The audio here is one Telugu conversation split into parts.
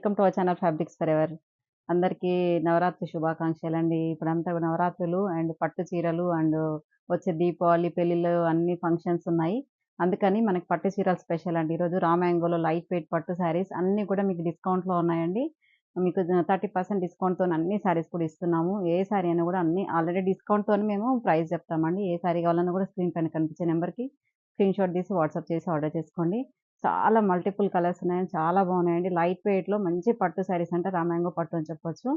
Welcome to our channel fabrics for ever. అందరికీ నవరాత్రి శుభాకాంక్షలండి. ఇప్పుడంతా నవరాత్రులు అండ్ పట్టు చీరలు అండ్ వచ్చే దీపావళి, పెళ్ళిళ్ళు అన్ని ఫంక్షన్స్ ఉన్నాయి. అందుకని మనకి పట్టు చీరలు స్పెషల్ అండి. ఈరోజు రా మ్యాంగోలో లైట్ వెయిట్ పట్టు శారీస్ అన్నీ కూడా మీకు డిస్కౌంట్‌లో ఉన్నాయండి. మీకు 30% డిస్కౌంట్‌తోని అన్ని శారీస్ కూడా ఇస్తున్నాము. ఏ శారీ అయినా కూడా అన్నీ ఆల్రెడీ డిస్కౌంట్‌తోని మేము ప్రైస్ చెప్తామండి. ఏ శారీ కావాలన్నా కూడా స్క్రీన్ పైన కనిపించే నెంబర్‌కి స్క్రీన్‌షాట్ తీసి వాట్సాప్ చేసి ఆర్డర్ చేసుకోండి. చాలా మల్టిపుల్ కలర్స్ ఉన్నాయండి. చాలా బాగున్నాయండి. లైట్ వెయిట్‌లో మంచి పట్టు శారీస్ అంటే రామాంగో పట్టు అని చెప్పొచ్చు.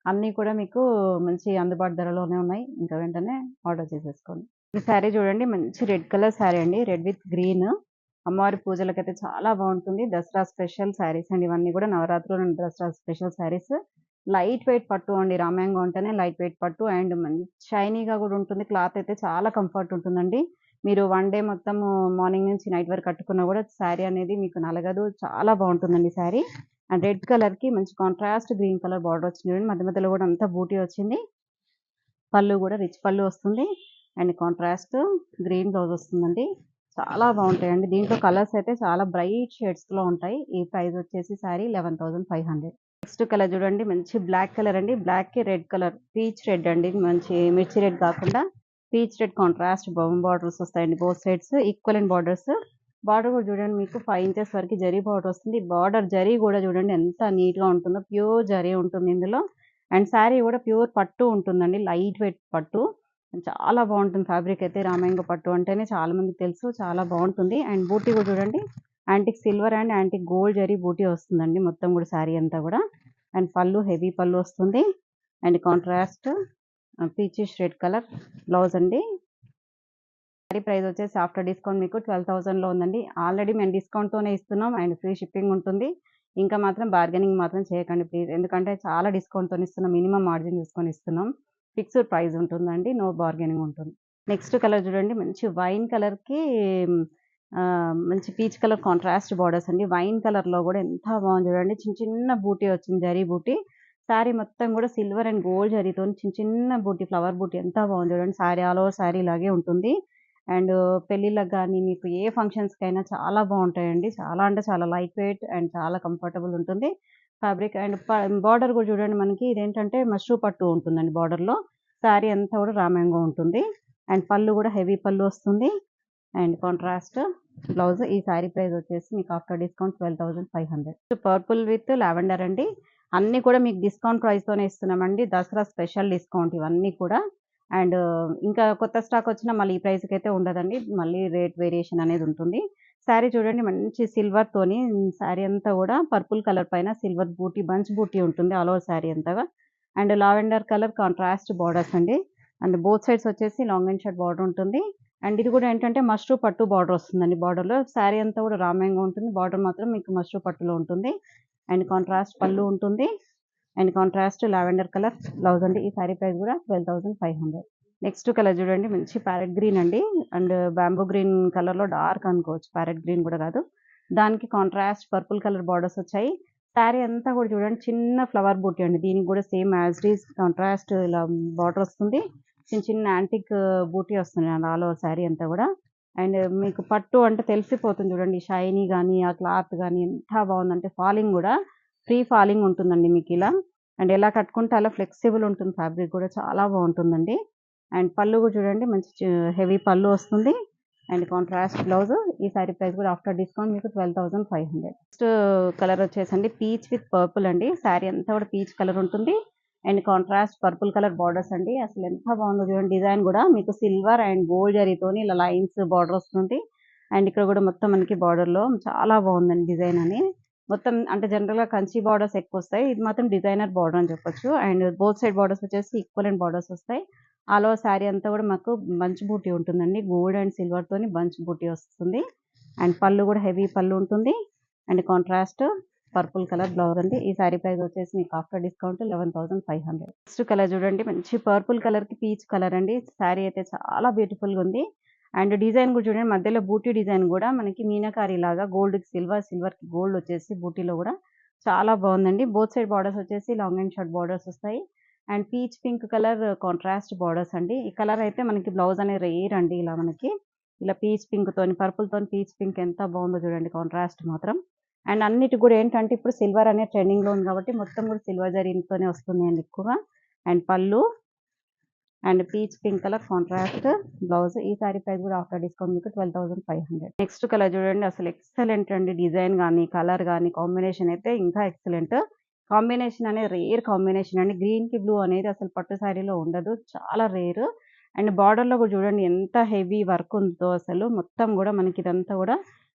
అన్నీ కూడా మీకు మంచి అందుబాటు ధరలోనే ఉన్నాయి. ఇంకా వెంటనే ఆర్డర్ చేసేసుకోండి. ఈ శారీ చూడండి మంచి రెడ్ కలర్ శారీ అండి. Red with green. అమ్మవారి పూజలకైతే చాలా బాగుంటుంది. దసరా స్పెషల్ శారీస్ అండి ఇవన్నీ కూడా నవరాత్రులు and Dasara special saris. Light weight పట్టు అండి. రామాంగో అంటేనే లైట్ వెయిట్ పట్టు అండ్ మంచి షైనీగా కూడా ఉంటుంది. క్లాత్ అయితే చాలా కంఫర్ట్ ఉంటుందండి. మీరు వన్ డే మొత్తము మార్నింగ్ నుంచి నైట్ వరకు కట్టుకున్నా కూడా శారీ అనేది మీకు నలగదు. చాలా బాగుంటుందండి శారీ. అండ్ రెడ్ కలర్‌కి మంచి కాంట్రాస్ట్ గ్రీన్ కలర్ బార్డర్ వచ్చింది చూడండి. మధ్య మధ్యలో కూడా అంతా బూటీ వచ్చింది. పళ్ళు కూడా రిచ్ పళ్ళు వస్తుంది. అండ్ కాంట్రాస్ట్ గ్రీన్ బ్లౌజ్ వస్తుందండి. చాలా బాగుంటాయండి. దీంట్లో కలర్స్ అయితే చాలా బ్రైట్ షేడ్స్‌లో ఉంటాయి. ఈ ప్రైస్ వచ్చేసి శారీ 11,500. నెక్స్ట్ కలర్ చూడండి మంచి బ్లాక్ కలర్ అండి. బ్లాక్‌కి రెడ్ కలర్ పీచ్ రెడ్ అండి. మంచి మిర్చి రెడ్ కాకుండా పీచ్ రెడ్ కాంట్రాస్ట్ బార్డర్స్ వస్తాయండి. Both sides equivalent borders. Border కూడా చూడండి మీకు 5 ఇంచెస్ వరకు జరీ బార్డర్ వస్తుంది. బార్డర్ జరీ కూడా చూడండి ఎంత నీట్‌గా ఉంటుందో. ప్యూర్ జరీ ఉంటుంది ఇందులో. అండ్ శారీ కూడా ప్యూర్ పట్టు ఉంటుందండి. లైట్ వెయిట్ పట్టు. చాలా బాగుంటుంది ఫ్యాబ్రిక్ అయితే. రామాంగో పట్టు అంటేనే చాలా మందికి తెలుసు. చాలా బాగుంటుంది. అండ్ బూటీ కూడా చూడండి antique silver and antique gold zari booti వస్తుందండి మొత్తం కూడా శారీ అంతా కూడా. అండ్ పళ్ళు హెవీ పళ్ళు వస్తుంది. And contrast peachish red colour blouse అండి. శారీ ప్రైస్ వచ్చేసి ఆఫ్టర్ డిస్కౌంట్ మీకు 12,000లో ఉందండి. ఆల్రెడీ మేము డిస్కౌంట్‌తోనే ఇస్తున్నాం అండ్ ఫ్రీ షిప్పింగ్ ఉంటుంది. ఇంకా మాత్రం బార్గెనింగ్ మాత్రం చేయకండి ప్లీజ్. ఎందుకంటే చాలా డిస్కౌంట్‌తోని ఇస్తున్నాం. మినిమమ్ మార్జిన్ చూసుకొని ఇస్తున్నాం. ఫిక్స్డ్ ప్రైస్ ఉంటుందండి. నో బార్గెనింగ్ ఉంటుంది. నెక్స్ట్ కలర్ చూడండి మంచి వైన్ కలర్‌కి మంచి పీచ్ కలర్ కాంట్రాస్ట్ బార్డర్స్ అండి. వైన్ కలర్‌లో కూడా ఎంత బాగుంది చూడండి. చిన్న చిన్న బూటీ వచ్చింది జరీ బూటీ. శారీ మొత్తం కూడా సిల్వర్ అండ్ గోల్డ్ జరీతోని చిన్న చిన్న బూటీ ఫ్లవర్ బూటీ ఎంత బాగుంది చూడండి. శారీ ఆల్ ఓవర్ శారీ ఇలాగే ఉంటుంది. అండ్ పెళ్ళిళ్ళకి గానీ మీకు ఏ ఫంక్షన్స్‌కైనా చాలా బాగుంటాయండి. చాలా అంటే చాలా లైట్ వెయిట్ అండ్ చాలా కంఫర్టబుల్ ఉంటుంది. ఫ్యాబ్రిక్ అండ్ బార్డర్ కూడా చూడండి మనకి ఇదేంటంటే మష్రూ పట్టు ఉంటుందండి బార్డర్‌లో. శారీ అంతా కూడా రామాంగో ఉంటుంది. అండ్ పళ్ళు కూడా హెవీ పళ్ళు వస్తుంది. And contrast blouse. ఈ శారీ ప్రైస్ వచ్చేసి మీకు after discount 12,500. Purple with lavender అండి. అన్నీ కూడా మీకు డిస్కౌంట్ ప్రైస్‌తోనే ఇస్తున్నామండి. దసరా స్పెషల్ డిస్కౌంట్ ఇవన్నీ కూడా. అండ్ ఇంకా కొత్త స్టాక్ వచ్చినా మళ్ళీ ఈ ప్రైస్‌కైతే ఉండదండి. మళ్ళీ రేట్ వేరియేషన్ అనేది ఉంటుంది. శారీ చూడండి మంచి సిల్వర్‌తోని శారీ అంతా కూడా పర్పుల్ కలర్ పైన సిల్వర్ బూటీ బంచ్ బూటీ ఉంటుంది ఆల్ ఓవర్ శారీ అంతగా. And lavender colour contrast borders అండి. అండ్ బోత్ సైడ్స్ వచ్చేసి లాంగ్ అండ్ షార్ట్ బార్డర్ ఉంటుంది. అండ్ ఇది కూడా ఏంటంటే మష్రూ పట్టు బార్డర్ వస్తుందండి బార్డర్‌లో. శారీ అంతా కూడా రామాంగో ఉంటుంది. బార్డర్ మాత్రం మీకు మష్రూ పట్టులో ఉంటుంది. అండ్ కాంట్రాస్ట్ పళ్ళు ఉంటుంది. And contrast lavender colour blouse అండి. ఈ శారీ ప్రైస్ కూడా 12,500. నెక్స్ట్ కలర్ చూడండి మంచి ప్యారెట్ గ్రీన్ అండి. అండ్ బాంబో గ్రీన్ కలర్‌లో డార్క్ అనుకోవచ్చు. ప్యారెట్ గ్రీన్ కూడా కాదు. దానికి కాంట్రాస్ట్ పర్పుల్ కలర్ బార్డర్స్ వచ్చాయి. శారీ అంతా కూడా చూడండి చిన్న ఫ్లవర్ బూటీ అండి. దీనికి కూడా same as it is contrast ఇలా బార్డర్ వస్తుంది. చిన్న చిన్న యాంటిక్ బూటీ వస్తుంది ఆల్ ఓవర్ శారీ అంతా కూడా. అండ్ మీకు పట్టు అంటే తెలిసిపోతుంది చూడండి. షైనీ గానీ, ఆ క్లాత్ గానీ ఎంత బాగుందంటే ఫాలింగ్ కూడా ఫ్రీ ఫాలింగ్ ఉంటుందండి మీకిలా. అండ్ ఎలా కట్టుకుంటే అలా ఫ్లెక్సిబుల్ ఉంటుంది ఫ్యాబ్రిక్ కూడా చాలా బాగుంటుందండి. అండ్ పళ్ళు కూడా చూడండి మంచి హెవీ పళ్ళు వస్తుంది. And contrast blouse. ఈ శారీ ప్రైస్ కూడా ఆఫ్టర్ డిస్కౌంట్ మీకు 12,500. నెక్స్ట్ కలర్ వచ్చేసండి పీచ్ విత్ పర్పుల్ అండి. శారీ అంతా కూడా పీచ్ కలర్ ఉంటుంది. And contrast purple colour borders అండి. అసలు ఎంత బాగుందో చూడండి. డిజైన్ కూడా మీకు సిల్వర్ అండ్ గోల్డ్ జరీతోని ఇలా లైన్స్ బార్డర్ వస్తుంది. అండ్ ఇక్కడ కూడా మొత్తం మనకి బార్డర్‌లో చాలా బాగుందండి డిజైన్ అని. మొత్తం అంటే జనరల్‌గా కంచి బార్డర్స్ ఎక్కువొస్తాయి. ఇది మాత్రం డిజైనర్ బార్డర్ అని చెప్పొచ్చు. అండ్ బోత్ సైడ్ బార్డర్స్ వచ్చేసి ఈక్వలెంట్ బార్డర్స్ వస్తాయి. ఆల్ ఓవర్ శారీ అంతా కూడా మాకు బంచ్ బూటీ ఉంటుందండి. గోల్డ్ అండ్ సిల్వర్‌తోని బంచ్ బూటీ వస్తుంది. అండ్ పళ్ళు కూడా హెవీ పళ్ళు ఉంటుంది. And contrast purple colour blouse అండి. ఈ శారీ ప్రైస్ వచ్చేసి మీకు ఆఫ్టర్ డిస్కౌంట్ 11,500. నెక్స్ట్ కలర్ చూడండి మంచి పర్పుల్ కలర్‌కి పీచ్ కలర్ అండి. శారీ అయితే చాలా బ్యూటిఫుల్‌గా ఉంది. అండ్ డిజైన్ కూడా చూడండి మధ్యలో బూటీ డిజైన్ కూడా మనకి మీనాకారి లాగా గోల్డ్‌కి సిల్వర్, సిల్వర్‌కి గోల్డ్ వచ్చేసి బూటీలో కూడా చాలా బాగుందండి. బోత్ సైడ్ బార్డర్స్ వచ్చేసి లాంగ్ అండ్ షార్ట్ బార్డర్స్ వస్తాయి. And peach pink colour contrast borders అండి. ఈ కలర్ అయితే మనకి బ్లౌజ్ అనేది రేర్ అండి. ఇలా మనకి ఇలా పీచ్ పింక్ తోని పర్పుల్ తోని పీచ్ పింక్ ఎంత బాగుందో చూడండి కాంట్రాస్ట్ మాత్రం. అండ్ అన్నిటికి కూడా ఏంటంటే ఇప్పుడు సిల్వర్ అనేది ట్రెండింగ్‌లో ఉంది కాబట్టి మొత్తం కూడా సిల్వర్ జరీతోనే వస్తున్నాయండి ఎక్కువగా. అండ్ పళ్ళు and peach pink colour contrast blouse. ఈ సారీ ప్రైస్ కూడా ఆఫ్టర్ డిస్కౌంట్ మీకు 12,500. నెక్స్ట్ కలర్ చూడండి, అసలు ఎక్సలెంట్ అండి. డిజైన్ గానీ, కలర్ గానీ, కాంబినేషన్ అయితే ఇంకా ఎక్సలెంట్. కాంబినేషన్ అనేది రేర్ కాంబినేషన్ అండి. గ్రీన్‌కి బ్లూ అనేది అసలు పట్టు సారీలో ఉండదు. చాలా రేర్. అండ్ బార్డర్‌లో కూడా చూడండి ఎంత హెవీ వర్క్ ఉందో అసలు. మొత్తం కూడా మనకి ఇదంతా కూడా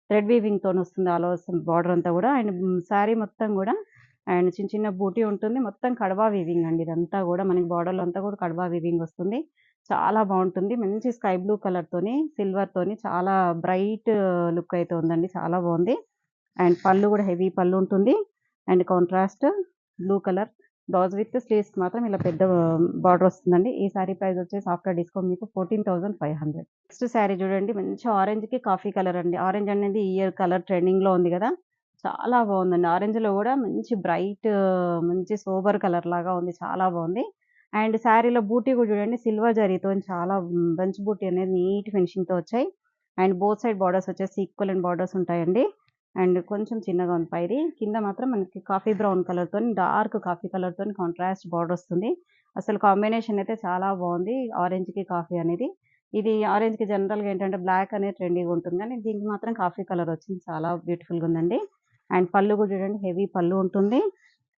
థ్రెడ్ వీవింగ్‌తోని వస్తుంది ఆల్ ఓవర్ బార్డర్ అంతా కూడా. అండ్ సారీ మొత్తం కూడా అండ్ చిన్న చిన్న బూటీ ఉంటుంది. మొత్తం కడవా వీవింగ్ అండి ఇదంతా గూడా. మనకి బార్డర్‌లో అంతా కూడా కడవా వీవింగ్ వస్తుంది. చాలా బావుంటుంది. మంచి స్కై బ్లూ కలర్‌తోని, సిల్వర్‌తోని చాలా బ్రైట్ లుక్ అయితే ఉందండి. చాలా బావుంది. అండ్ పళ్ళు కూడా హెవీ పళ్ళు ఉంటుంది. And contrast blue colour blouse with స్లీవ్స్‌కి మాత్రం ఇలా పెద్ద బార్డర్ వస్తుందండి. ఈ సారీ ప్రైస్ వచ్చేసి ఆఫ్టర్ డిస్కౌంట్ మీకు 14,500. నెక్స్ట్ సారీ చూడండి, మంచి ఆరెంజ్‌కి కాఫీ కలర్ అండి. ఆరెంజ్ అనేది ఈ ఇయర్ కలర్ ట్రెండింగ్‌లో ఉంది గదా! చాలా బావుందండి. ఆరెంజ్‌లో గూడా మంచి బ్రైట్ మంచి సోబర్ కలర్ లాగా ఉంది. చాలా బావుంది. అండ్ శారీలో బూటీ కూడా చూడండి సిల్వర్ జరీతోని చాలా బంచ్ బూటీ అనేది నీట్ ఫినిషింగ్‌తో వచ్చాయి. అండ్ బోత్ సైడ్ బార్డర్స్ వచ్చేసి ఈక్వలెంట్ బార్డర్స్ ఉంటాయండి. అండ్ కొంచెం చిన్నగా ఉంది పైది. కింద మాత్రం మనకి కాఫీ బ్రౌన్ కలర్‌తోని డార్క్ కాఫీ కలర్‌తోని కాంట్రాస్ట్ బార్డర్ వస్తుంది. అసలు కాంబినేషన్ అయితే చాలా బావుంది. ఆరెంజ్‌కి కాఫీ అనేది. ఇది ఆరెంజ్‌కి జనరల్‌గా ఏంటంటే బ్లాక్ అనేది ట్రెండీగా ఉంటుంది. కానీ దీనికి మాత్రం కాఫీ కలర్ వచ్చింది. చాలా బ్యూటిఫుల్‌గా ఉందండి. అండ్ పళ్ళు కూడా చూడండి హెవీ పళ్ళు ఉంటుంది.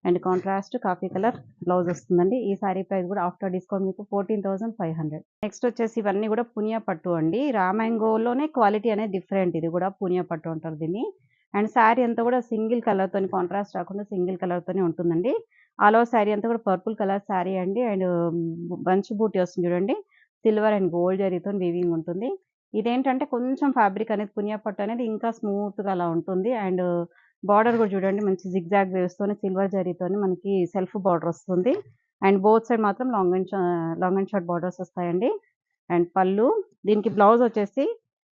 And contrast coffee colour blouse వస్తుందండి. ఈ సారీ ప్రైస్ కూడా ఆఫ్టర్ డిస్కౌంట్ మీకు 14,500. నెక్స్ట్ వచ్చేసి ఇవన్నీ కూడా పునియా పట్టు అండి. రామాంగోలోనే క్వాలిటీ అనేది డిఫరెంట్. ఇది కూడా పునియా పట్టు అంటారు దీన్ని. అండ్ శారీ అంతా కూడా సింగిల్ కలర్‌తోని కాంట్రాస్ట్ రాకుండా సింగిల్ కలర్‌తోనే ఉంటుందండి. ఆల్ ఓవర్ శారీ అంతా కూడా పర్పుల్ కలర్ శారీ అండి. అండ్ బంచ్ బూటీ వస్తుంది చూడండి. సిల్వర్ అండ్ గోల్డ్ జరీతోని వీవింగ్ ఉంటుంది. ఇదేంటంటే కొంచెం ఫ్యాబ్రిక్ అనేది పునియా పట్టు అనేది ఇంకా స్మూత్‌గా అలా ఉంటుంది. అండ్ బార్డర్ కూడా చూడండి మంచి జిగ్‌జాగ్ వేవ్స్‌తోని సిల్వర్ జరీతోని మనకి సెల్ఫ్ బార్డర్ వస్తుంది. అండ్ బోత్ సైడ్ మాత్రం లాంగ్ అండ్ షార్ట్ బార్డర్స్ వస్తాయండి. అండ్ పళ్ళు దీనికి బ్లౌజ్ వచ్చేసి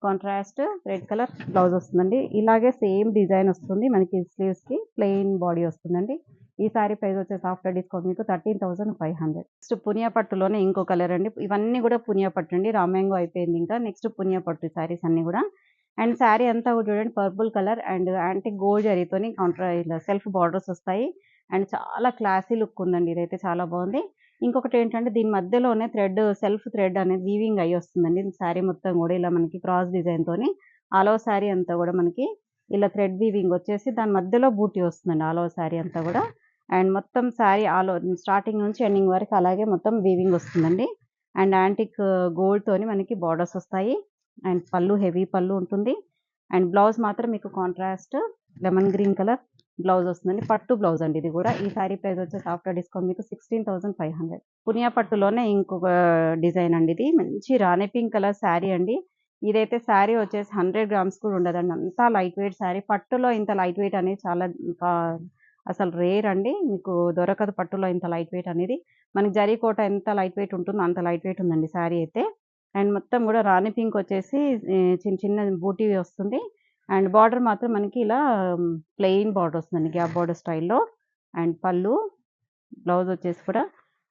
కాంట్రాస్ట్ రెడ్ కలర్ బ్లౌజ్ వస్తుందండి. ఇలాగే సేమ్ డిజైన్ వస్తుంది. మనకి స్లీవ్స్‌కి ప్లెయిన్ బాడీ వస్తుందండి. ఈ సారీ ప్రైస్ వచ్చేసి ఆఫ్టర్ డిస్కౌంట్ మీకు 13,500. నెక్స్ట్ పునియా పట్టులోనే ఇంకో కలర్ అండి. ఇవన్నీ కూడా పునియా పట్టు అండి. రామాంగో అయిపోయింది ఇంకా. నెక్స్ట్ పునియా పట్టు సారీస్ అన్నీ కూడా. అండ్ శారీ అంతా కూడా చూడండి purple colour and antique gold జరీతోని ఇలా సెల్ఫ్ బార్డర్స్ వస్తాయి. అండ్ చాలా క్లాసీ లుక్ ఉందండి. ఇదైతే చాలా బావుంది. ఇంకొకటేంటంటే దీని మధ్యలోనే సెల్ఫ్ థ్రెడ్ అనేది వీవింగ్ అయ్యి వస్తుందండి. శారీ మొత్తం గూడా ఇలా మనకి క్రాస్ డిజైన్‌తోని ఆల్ ఓవర్ శారీ అంతా గూడా మనకి ఇలా థ్రెడ్ వీవింగ్ వచ్చేసి దాని మధ్యలో బూటీ వస్తుందండి ఆల్ ఓవర్ శారీ అంతా గూడా. అండ్ మొత్తం శారీ స్టార్టింగ్ నుంచి ఎండింగ్ వరకు అలాగే మొత్తం వీవింగ్ వస్తుందండి. అండ్ యాంటిక్ గోల్డ్‌తోని మనకి బార్డర్స్ వస్తాయి. అండ్ పళ్ళు హెవీ పళ్ళు ఉంటుంది. అండ్ బ్లౌజ్ మాత్రం మీకు contrast lemon green colour blouse వస్తుందండి. పట్టు బ్లౌజ్ అండి ఇది గూడా. ఈ సారీ ప్రైస్ వచ్చేసి ఆఫ్టర్ డిస్కౌంట్ మీకు 16,500. పునియా పట్టులోనే ఇంకొక డిజైన్ అండి ఇది. మంచి రాణి పింక్ కలర్ శారీ అండి. ఇదైతే శారీ వచ్చేసి 100 గ్రామ్స్ కూడా ఉండదండి. అంతా లైట్ వెయిట్ శారీ. పట్టులో ఇంత లైట్ వెయిట్ అనేది చాలా అసలు రేర్ అండి. మీకు దొరకదు పట్టులో ఇంత లైట్ వెయిట్ అనేది. మనకి జరీ కోట ఎంత లైట్ వెయిట్ ఉంటుందో అంత లైట్ వెయిట్ ఉందండి శారీ అయితే. అండ్ మొత్తం గూడా రాణి పింక్ వచ్చేసి చిన్న చిన్న బూటీ వస్తుంది. అండ్ బార్డర్ మాత్రం మనకి ఇలా ప్లెయిన్ బార్డర్ వస్తుందండి. గ్యాప్ బార్డర్ స్టైల్‌లో. అండ్ పళ్ళు, బ్లౌజ్ వచ్చేసి కూడా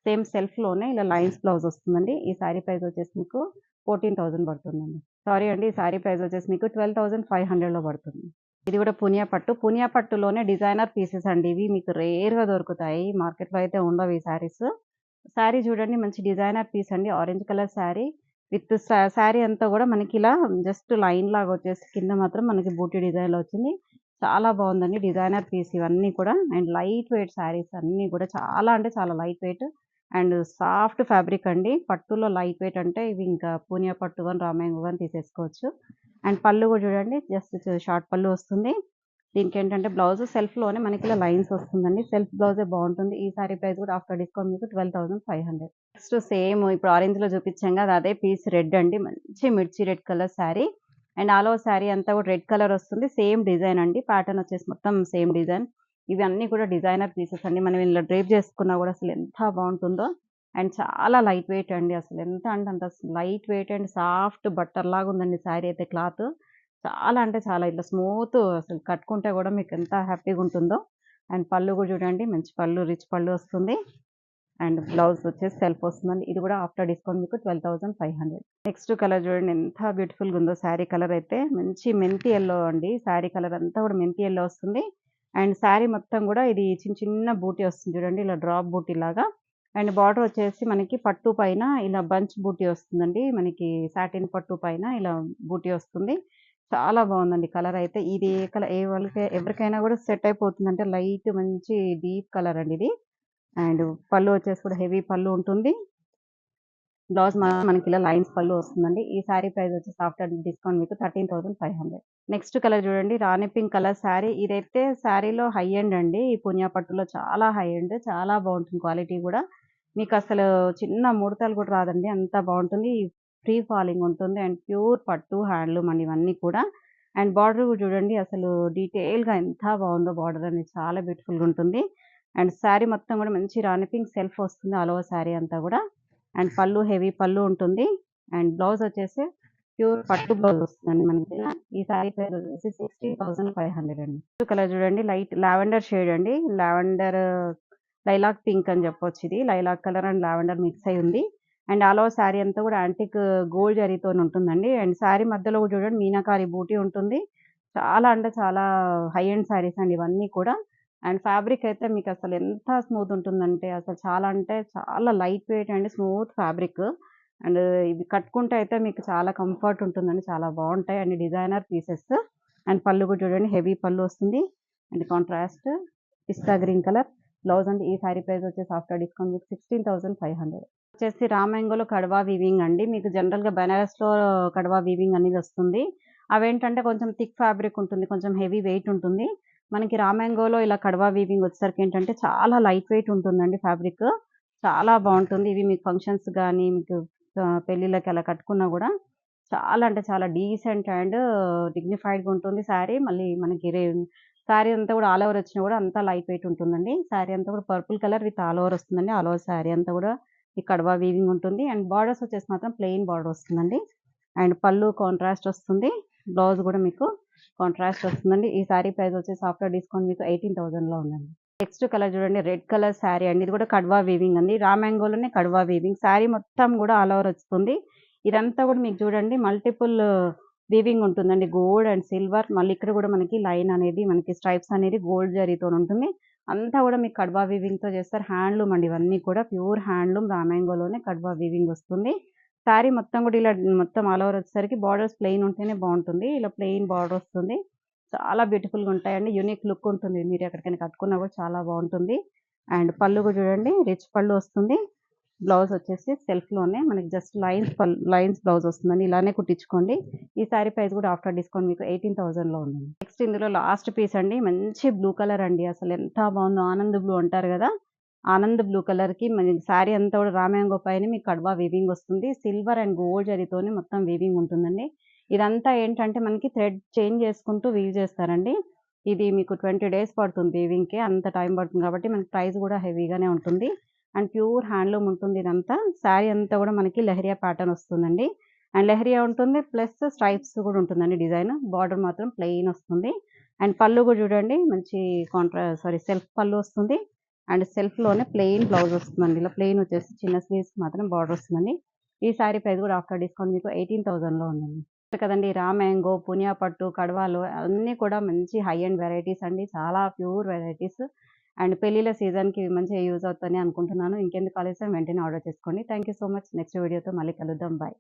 సేమ్ సెల్ఫ్‌లోనే ఇలా లైన్స్ బ్లౌజ్ వస్తుందండి. ఈ సారీ ప్రైస్ వచ్చేసి మీకు 14,000 పడుతుందండి. సారీ అండి. ఈ సారీ ప్రైస్ వచ్చేసి మీకు 12,500లో పడుతుంది. ఇది కూడా పునియా పట్టు. పునియా పట్టులోనే డిజైనర్ పీసెస్ అండి ఇవి. మీకు రేర్‌గా దొరుకుతాయి. మార్కెట్‌లో అయితే ఉండవు ఈ శారీస్. శారీ చూడండి మంచి డిజైనర్ పీస్ అండి. Orange colour sari with sari అంతా గూడా మనకిలా జస్ట్ లైన్ లాగా వచ్చేసి కింద మాత్రం మనకి బూటీ డిజైన్‌లో వచ్చింది. చాలా బావుందండి. డిజైనర్ పీస్ ఇవన్నీ కూడా. అండ్ లైట్ వెయిట్ శారీస్ అన్నీ కూడా చాలా అంటే చాలా light weight. And soft fabric అండి. పట్టులో లైట్ వెయిట్ అంటే ఇవి ఇంకా పూనియా పట్టు గాని, రామాయంగో గాని తీసేసుకోవచ్చు. అండ్ పళ్ళు కూడా చూడండి జస్ట్ షార్ట్ పళ్ళు వస్తుంది. దీనికేంటంటే బ్లౌజ్ సెల్ఫ్‌లోనే మనకిలా లైన్స్ వస్తుందండి. సెల్ఫ్ బ్లౌజే బావుంటుంది. ఈ సారీ ప్రైస్ కూడా ఆఫ్టర్ డిస్కౌంట్ మీకు 12,500. నెక్స్ట్ సేమ్ ఇప్పుడు ఆరెంజ్‌లో చూపించాం కదా! అదే పీస్ రెడ్ అండి. మంచి మిర్చి red colour sari. And all over sari అంతా కూడా రెడ్ కలర్ వస్తుంది. సేమ్ డిజైన్ అండి. ప్యాటర్న్ వచ్చేసి మొత్తం సేమ్ డిజైన్. ఇవన్నీ కూడా డిజైనర్ పీసెస్ అండి. మనం ఇలా డ్రేప్ చేసుకున్నా కూడా అసలు ఎంత బావుంటుందో. అండ్ చాలా లైట్ వెయిట్ అండి. అసలు ఎంత అంటే అంత light weight and soft butter లాగా ఉందండి శారీ అయితే క్లాత్. చాలా అంటే చాలా ఇట్లా స్మూత్ అసలు కట్టుకుంటే కూడా మీకు ఎంత హ్యాపీగా ఉంటుందో. అండ్ పళ్ళు కూడా చూడండి మంచి పళ్ళు రిచ్ పళ్ళు వస్తుంది. అండ్ బ్లౌజ్ వచ్చేసి సెల్ఫ్ వస్తుందండి. ఇది కూడా ఆఫ్టర్ డిస్కౌంట్ మీకు 12,500. నెక్స్ట్ కలర్ చూడండి ఎంత బ్యూటిఫుల్గా ఉందో. శారీ కలర్ అయితే మంచి మెంతి ఎల్లో అండి. శారీ కలర్ అంతా కూడా మెంతి ఎల్లో వస్తుంది. అండ్ శారీ మొత్తం కూడా ఇది చిన్న చిన్న బూటీ వస్తుంది చూడండి, ఇలా డ్రాప్ బూటీ లాగా. అండ్ బార్డర్ వచ్చేసి మనకి పట్టు పైన ఇలా బంచ్ బూటీ వస్తుందండి. మనకి సాటిన్ పట్టు పైన ఇలా బూటీ వస్తుంది. చాలా బాగుందండి కలర్ అయితే. ఇది ఏ కలర్ ఎవరికైనా కూడా సెట్ అయిపోతుంది. అంటే లైట్ మంచి డీప్ కలర్ అండి ఇది. అండ్ పళ్ళు వచ్చేసి కూడా హెవీ పళ్ళు ఉంటుంది. బ్లౌజ్ మనకి ఇలా లైన్స్ పళ్ళు వస్తుందండి. ఈ శారీ ప్రైస్ వచ్చేసి ఆఫ్టర్ డిస్కౌంట్ మీకు 13,500. నెక్స్ట్ కలర్ చూడండి, రాణి పింక్ కలర్ శారీ. ఇదైతే శారీలో హై ఎండ్ అండి. ఈ పునియా పట్టులో చాలా హై ఎండ్, చాలా బాగుంటుంది క్వాలిటీ కూడా. మీకు అసలు చిన్న ముడతలు కూడా రాదండి, అంత బాగుంటుంది. ఫ్రీ ఫాలింగ్ ఉంటుంది అండ్ ప్యూర్ పట్టు హ్యాండ్లూమ్ అండి ఇవన్నీ కూడా. అండ్ బార్డర్ చూడండి అసలు డీటెయిల్గా ఎంత బాగుందో. బార్డర్ అనేది చాలా బ్యూటిఫుల్గా ఉంటుంది. అండ్ శారీ మొత్తం కూడా మంచి రాణి పింక్ సెల్ఫ్ వస్తుంది ఆల్ ఓవర్ శారీ అంతా కూడా. అండ్ పళ్ళు హెవీ పళ్ళు ఉంటుంది. అండ్ బ్లౌజ్ వచ్చేసి ప్యూర్ పట్టు బ్లౌజ్ వస్తుందండి మనకి. ఈ శారీ ప్రైస్ వచ్చేసి 16,500 అండి. కలర్ చూడండి లైట్ లావెండర్ షేడ్ అండి. లావెండర్ లైలాక్ పింక్ అని చెప్పొచ్చు. ఇది lilac colour and lavender mix అయి ఉంది. అండ్ ఆల్ ఓవర్ శారీ అంతా కూడా యాంటిక్ గోల్డ్ జరీతో ఉంటుందండి. అండ్ శారీ మధ్యలో కూడా చూడండి మీనాకారి బూటీ ఉంటుంది. చాలా అంటే చాలా హై ఎండ్ శారీస్ అండి ఇవన్నీ కూడా. అండ్ ఫ్యాబ్రిక్ అయితే మీకు అసలు ఎంత స్మూత్ ఉంటుందంటే అసలు చాలా అంటే చాలా light weight and smooth fabric. And ఇవి కట్టుకుంటే అయితే మీకు చాలా కంఫర్ట్ ఉంటుందండి. చాలా బాగుంటాయి అండ్ డిజైనర్ పీసెస్. అండ్ పళ్ళు కూడా చూడండి హెవీ పళ్ళు వస్తుంది. And contrast pista green colour blouse అండి. ఈ శారీ ప్రైస్ వచ్చేసి ఆఫ్టర్ డిస్కౌంట్ మీకు 16,500. వచ్చేసి రామ్యాంగోలో కడవా వీవింగ్ అండి. మీకు జనరల్గా బెనారస్లో కడవా వీవింగ్ అనేది వస్తుంది. అవేంటంటే కొంచెం థిక్ ఫ్యాబ్రిక్ ఉంటుంది, కొంచెం హెవీ వెయిట్ ఉంటుంది. మనకి రామ్యాంగోలో ఇలా కడవా వీవింగ్ వచ్చేసరికి ఏంటంటే చాలా లైట్ వెయిట్ ఉంటుందండి ఫ్యాబ్రిక్. చాలా బాగుంటుంది. ఇవి మీకు ఫంక్షన్స్ కానీ మీకు పెళ్ళిళ్ళకి అలా కట్టుకున్నా కూడా చాలా అంటే చాలా డీసెంట్ అండ్ డిగ్నిఫైడ్గా ఉంటుంది శారీ. మళ్ళీ మనకి శారీ అంతా కూడా ఆల్ ఓవర్ వచ్చినా కూడా అంతా లైట్ వెయిట్ ఉంటుందండి. శారీ అంతా కూడా purple colour with all over వస్తుందండి. ఆల్ ఓవర్ శారీ అంతా కూడా ఈ కడవా వీవింగ్ ఉంటుంది. అండ్ బార్డర్స్ వచ్చేసి మాత్రం ప్లెయిన్ బార్డర్ వస్తుందండి. అండ్ పళ్ళు కాంట్రాస్ట్ వస్తుంది. బ్లౌజ్ కూడా మీకు కాంట్రాస్ట్ వస్తుందండి. ఈ శారీ ప్రైస్ వచ్చేసి ఆఫ్టర్ డిస్కౌంట్ మీకు 18,000లో ఉందండి. నెక్స్ట్ కలర్ చూడండి రెడ్ కలర్ శారీ అండి. ఇది కూడా కడ్వా వీవింగ్ అండి. రామ్యాంగోలోనే కడ్వా వీవింగ్. శారీ మొత్తం కూడా ఆల్ ఓవర్ వస్తుంది. ఇదంతా కూడా మీకు చూడండి మల్టిపుల్ వీవింగ్ ఉంటుందండి. గోల్డ్ అండ్ సిల్వర్, మళ్ళీ ఇక్కడ కూడా మనకి లైన్ అనేది మనకి స్ట్రైప్స్ అనేది గోల్డ్ జరీతో ఉంటుంది. అంతా కూడా మీకు కడ్వా వీవింగ్తో చేస్తారు. హ్యాండ్లూమ్ అండి ఇవన్నీ కూడా ప్యూర్ హ్యాండ్లూమ్. రామ్యాంగోలోనే కడ్వా వీవింగ్ వస్తుంది. శారీ మొత్తం కూడా ఇలా మొత్తం ఆల్ ఓవర్ వచ్చేసరికి బార్డర్స్ ప్లెయిన్ ఉంటేనే బాగుంటుంది. ఇలా ప్లెయిన్ బార్డర్ వస్తుంది. చాలా బ్యూటిఫుల్గా ఉంటాయండి. యూనిక్ లుక్ ఉంటుంది. మీరు ఎక్కడికైనా కట్టుకున్నా కూడా చాలా బాగుంటుంది. అండ్ పళ్ళు కూడా చూడండి రిచ్ పళ్ళు వస్తుంది. బ్లౌజ్ వచ్చేసి సెల్ఫ్లోనే మనకి జస్ట్ లైన్స్ బ్లౌజ్ వస్తుందండి. ఇలానే కుట్టించుకోండి. ఈ శారీ ప్రైస్ కూడా ఆఫ్టర్ డిస్కౌంట్ మీకు 18,000లో ఉందండి. నెక్స్ట్ ఇందులో లాస్ట్ పీస్ అండి. మంచి బ్లూ కలర్ అండి. అసలు ఎంత బాగుందో. ఆనంద్ బ్లూ అంటారు కదా, ఆనంద్ బ్లూ కలర్‌కి మనకి శారీ అంతా కూడా రామ్యాంగో పైన మీకు కడ్వా వీవింగ్ వస్తుంది. సిల్వర్ అండ్ గోల్డ్ జరీతోని మొత్తం వీవింగ్ ఉంటుందండి. ఇదంతా ఏంటంటే మనకి థ్రెడ్ చేంజ్ చేసుకుంటూ వీవ్ చేస్తారండి. ఇది మీకు 20 డేస్ పడుతుంది వీవింగ్‌కి. అంత టైం పడుతుంది కాబట్టి మనకి ప్రైస్ కూడా హెవీగానే ఉంటుంది. అండ్ ప్యూర్ హ్యాండ్లూమ్ ఉంటుంది ఇదంతా. శారీ అంతా కూడా మనకి లెహరియా ప్యాటర్న్ వస్తుందండి. అండ్ లెహరియా ఉంటుంది ప్లస్ స్ట్రైప్స్ కూడా ఉంటుందండి డిజైన్. బార్డర్ మాత్రం ప్లెయిన్ వస్తుంది. అండ్ పళ్ళు కూడా చూడండి మంచి సెల్ఫ్ పళ్ళు వస్తుంది. అండ్ సెల్ఫ్‌లోనే ప్లెయిన్ బ్లౌజ్ వస్తుందండి. ఇలా ప్లెయిన్ వచ్చేసి చిన్న స్లీవ్స్‌కి మాత్రం బార్డర్ వస్తుందండి. ఈ శారీ ప్రైస్ కూడా ఆఫ్టర్ డిస్కౌంట్ మీకు 18,000లో ఉందండి. కదండీ రా మ్యాంగో, పునియా పట్టు, కడవాలు అన్నీ కూడా మంచి హై ఎండ్ వెరైటీస్ అండి. చాలా ప్యూర్ వెరైటీస్. అండ్ పెళ్ళిళ్ళ సీజన్‌కి మంచిగా యూజ్ అవుతాయని అనుకుంటున్నాను. ఇంకెందుకు ఆలస్యం వెంటనే ఆర్డర్ చేసుకోండి. Thank you so much. Next వీడియోతో మళ్ళీ కలుద్దాం. బై.